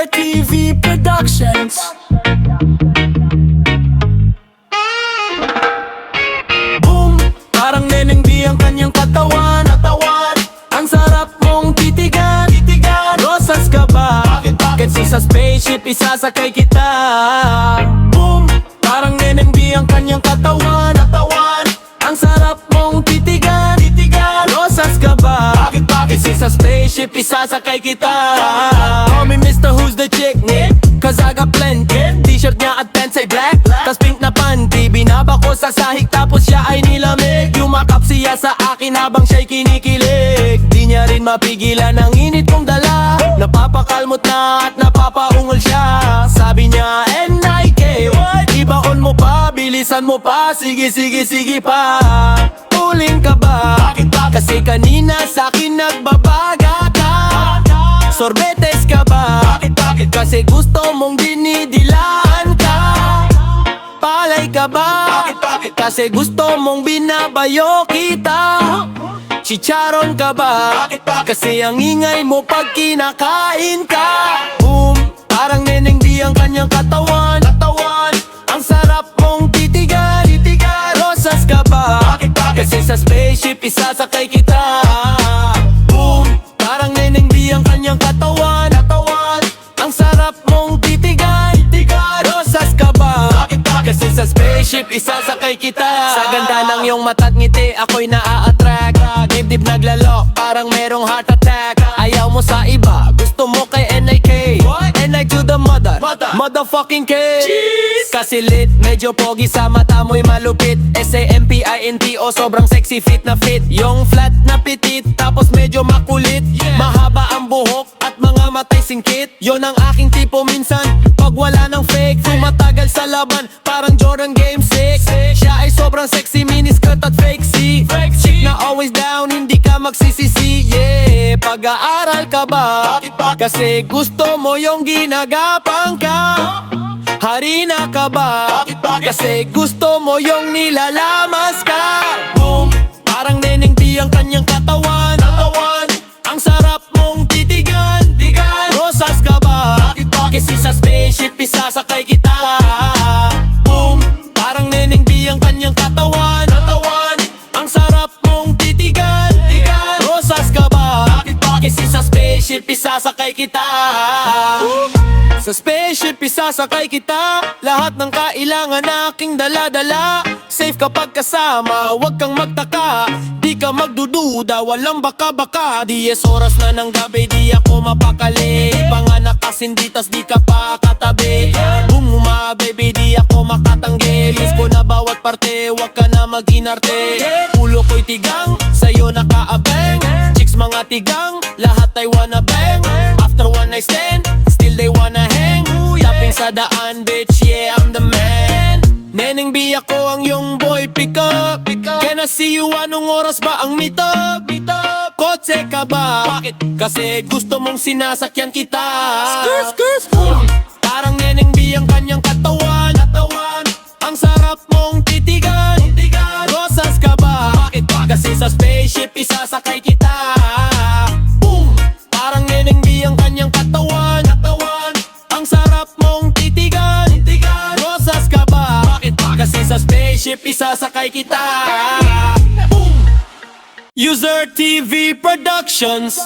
User TV Productions. Boom! Parang Neneng B ang kanyang katawan. Ang sarap mong titigan. Rosas ka ba? Kasi sa spaceship isasakay kita. Boom! Parang Neneng B ang kanyang katawan. Ang sarap mong titigan. Rosas ka ba? Kasi sa spaceship isasakay kita. Call me Mr. Who's the Chick, cause I got plenty. T-shirt niya at pants ay black, tas pink na panty. Binaba ko sa sahig tapos siya ay nilamig. Yumakap siya sa akin habang siya'y kinikilig. Di niya rin mapigilan ang init kong dala. Napapakalmot na at napapaungol siya. Sabi niya, N.I.K. Ibaon mo pa, bilisan mo pa. Sige pa. Uling ka ba? Kasi kanina sa'kin nagbabaga ka. Sorbetes ka ba? Kasi gusto mong dinidilaan ka. Palay ka ba? Kasi gusto mong binabayo kita. Chicharon ka ba? Kasi ang ingay mo pag kinakain ka. Boom! Parang Neneng B ang kanyang katawan. Ang sarap mong titigan. Rosas ka ba? Kasi sa spaceship isasakay kita. Boom! Parang Neneng B ang kanyang katawan. Ang sarap mong titigan. Rosas ka ba? Kasi sa spaceship isasakay kita. Sa ganda ng iyong mata't ngiti ako'y naa-attract. Dibdib naglalok parang merong heart attack. Ayaw mo sa iba, gusto mo kay N.I.K. N.I. to the motherfucking K. Kasi lit, medyo pogi sa mata mo'y malupit. S-A-M-P-I-N-T-O, sobrang sexy fit na fit. Yung flat na pitit, tapos medyo makulit. Mahaba ang buhok at mga matay singkit. Yon ang aking tipo minsan, pag wala ng fake. Tumatagal sa laban, parang Jordan Game 6. Siya ay sobrang sexy, miniskirt at fake C. Chick na always down, hindi ka magsisisi. Yeah, pag-aaral ka ba? Kasi gusto mo yung ginagapang ka. Harina ka ba? Kasi gusto mo yung nilalamas ka. Boom! Parang Neneng B ang kanyang katawan. Ang sarap mong titigan. Rosas ka ba? Kasi sa spaceship isasakay kita. Boom! Parang Neneng B ang kanyang katawan. Ang sarap mong titigan. Rosas ka ba? Kasi sa spaceship isasakay kita. Sa spaceship isasakay kita. Lahat ng kailangan aking dala-dala. Safe kapag kasama, huwag kang magtaka. Di ka magdududa, walang baka-baka. 10 oras na ng gabi, di ako mapakali. Panganak kasindi, tas di ka pa katabi. Bumuma baby, di ako makatanggi. Miss ko na bawat parte, huwag ka na mag-inarte. Ulo ko'y tigang, sa'yo nakaabeng. Chicks mga tigang, lahat ay wanna bang. After one night stand, still they wanna hang. Tapping sa daan, bitch, yeah, I'm the man. Neneng B ako ang yung boy, pick up. Can I see you, anong oras ba ang meet up? Kotse ka ba? Bakit? Kasi gusto mong sinasakyan kita. Parang Neneng B ang kanyang katawan. Ang sarap mong titigan. Rosas ka ba? Bakit? Kasi sa spaceship isasakay kita. Boom! Parang Neneng B ang kanyang katawan. Ang sarap mong titigan. Rosas ka ba? Bakit? Kasi sa spaceship isasakay kita. Boom! User TV Productions.